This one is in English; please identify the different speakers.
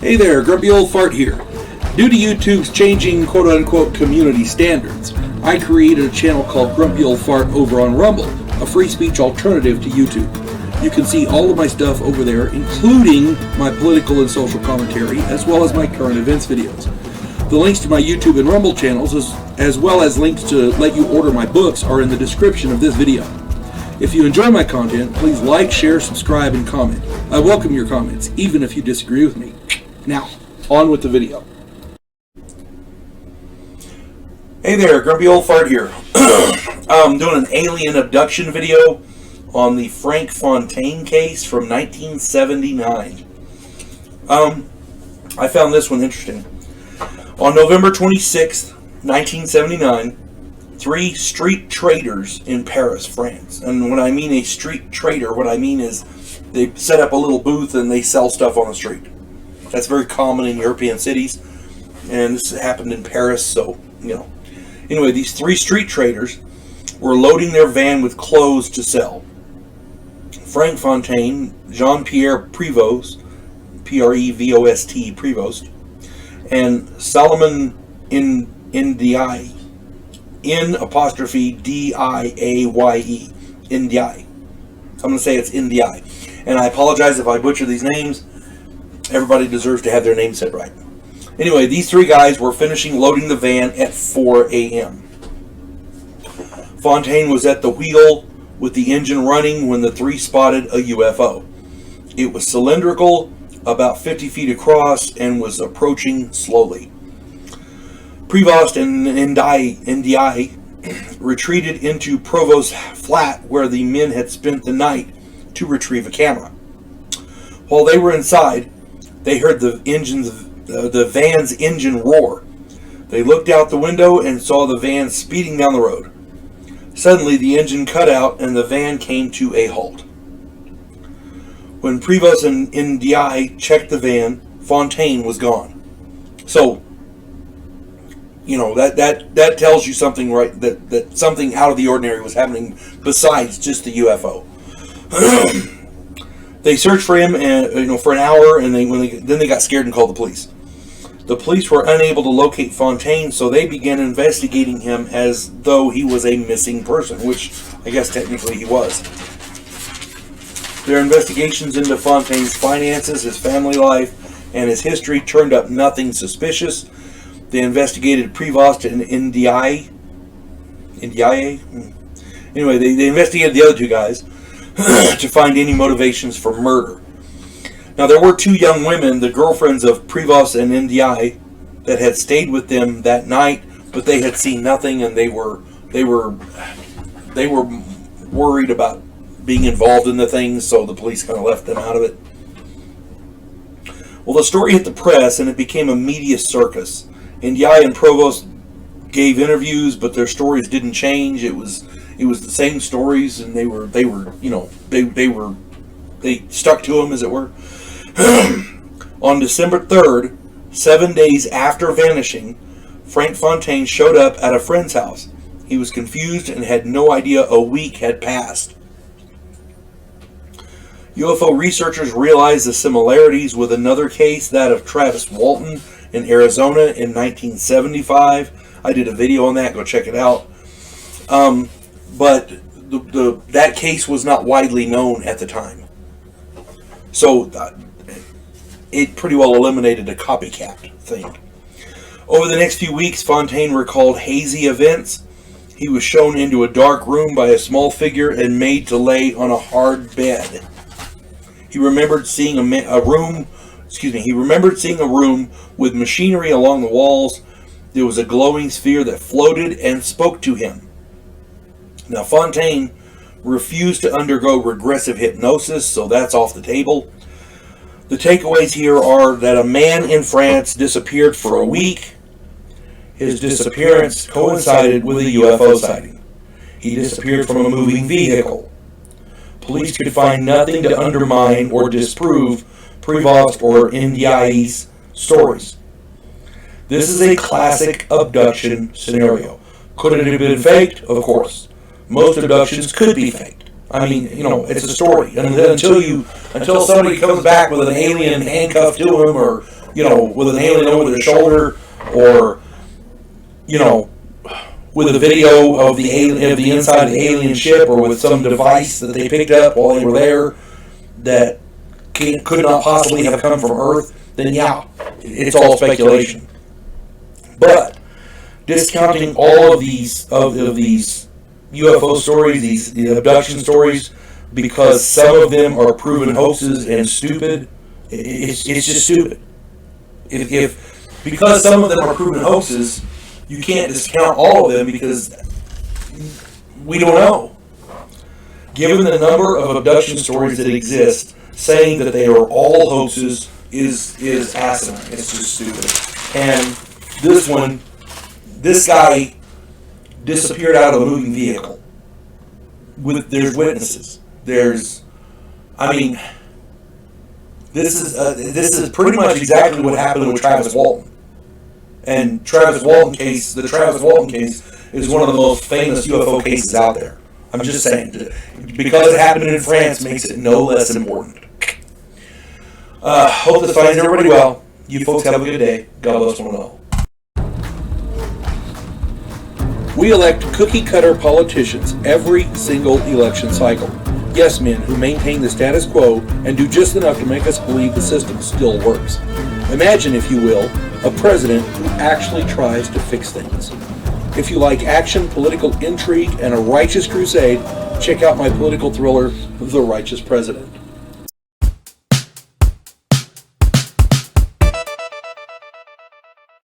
Speaker 1: Hey there, Grumpy Old Fart here. Due to YouTube's changing quote-unquote community standards, I created a channel called Grumpy Old Fart over on Rumble, a free speech alternative to YouTube. You can see all of my stuff over there, including my political and social commentary, as well as my current events videos. The links to my YouTube and Rumble channels, as well as links to let you order my books, are in the description of this video. If you enjoy my content, please like, share, subscribe, and comment. I welcome your comments, even if you disagree with me. Now, on with the video. Hey there, Grumpy Old Fart here. I'm doing an alien abduction video on the Frank Fontaine case from 1979. I found this one interesting. On November 26th, 1979, 3 street traders in Paris, France. And when I mean a street trader, what I mean is they set up a little booth and they sell stuff on the street. That's very common in European cities, and this happened in Paris, so, you know. Anyway, these 3 street traders were loading their van with clothes to sell. Frank Fontaine, Jean-Pierre Prévost, P-R-E-V-O-S-T, Prévost, and Solomon Ndiaye, N-D-I-A-Y-E, Ndiaye. I'm going to say it's Ndiaye. And I apologize if I butcher these names. Everybody deserves to have their name said right. Anyway, these 3 guys were finishing loading the van at 4 a.m. Fontaine was at the wheel with the engine running when the 3 spotted a UFO. It was cylindrical, about 50 feet across, and was approaching slowly. Prévost and Ndiaye retreated into Provost's flat where the men had spent the night to retrieve a camera. While they were inside, they heard the van's engine roar. They looked out the window and saw the van speeding down the road. Suddenly, the engine cut out and the van came to a halt. When Prévost and Ndiaye checked the van, Fontaine was gone. So, you know, that tells you something, right? That something out of the ordinary was happening besides just the UFO. They searched for him, for an hour, and then they got scared and called the police. The police were unable to locate Fontaine, so they began investigating him as though he was a missing person, which I guess technically he was. Their investigations into Fontaine's finances, his family life, and his history turned up nothing suspicious. They investigated Prévost and Ndiaye. Anyway, they investigated the other 2 guys to find any motivations for murder. Now, there were 2 young women, the girlfriends of Prévost and Ndiaye, that had stayed with them that night, but they had seen nothing, and they were worried about being involved in the things, so the police kind of left them out of it. Well, the story hit the press, and it became a media circus. Ndiaye and Prévost gave interviews, but their stories didn't change. It was the same stories, and they stuck to them, as it were. On December 3rd, 7 days after vanishing, Frank Fontaine showed up at a friend's house. He was confused and had no idea a week had passed. UFO researchers realized the similarities with another case, that of Travis Walton in Arizona in 1975. I did a video on that. Go check it out. But that case was not widely known at the time. So it pretty well eliminated a copycat thing. Over the next few weeks, Fontaine recalled hazy events. He was shown into a dark room by a small figure and made to lay on a hard bed. He remembered seeing a room with machinery along the walls. There was a glowing sphere that floated and spoke to him. Now, Fontaine refused to undergo regressive hypnosis, so that's off the table. The takeaways here are that a man in France disappeared for a week. His disappearance coincided with a UFO sighting. He disappeared from a moving vehicle. Police could find nothing to undermine or disprove Prévost or Ndiaye's stories. This is a classic abduction scenario. Could it have been faked? Of course. Most abductions could be faked. I mean, you know, it's a story. And until somebody comes back with an alien handcuffed to him, or with an alien over their shoulder, or, with a video of the inside of the alien ship, or with some device that they picked up while they were there that could not possibly have come from Earth, then yeah, it's all speculation. But discounting all of these UFO stories, these abduction stories, because some of them are proven hoaxes and stupid, it's just stupid. If because some of them are proven hoaxes, you can't discount all of them because we don't know. Given the number of abduction stories that exist, saying that they are all hoaxes is asinine. It's just stupid. And this guy disappeared out of a moving vehicle. There's witnesses. This is pretty much exactly what happened with Travis Walton. And the Travis Walton case is one of the most famous UFO cases out there. I'm just saying, because it happened in France makes it no less important. Hope this finds everybody well. You folks have a good day. God bless one and all. We elect cookie-cutter politicians every single election cycle. Yes men who maintain the status quo and do just enough to make us believe the system still works. Imagine, if you will, a president who actually tries to fix things. If you like action, political intrigue, and a righteous crusade, check out my political thriller, The Righteous President.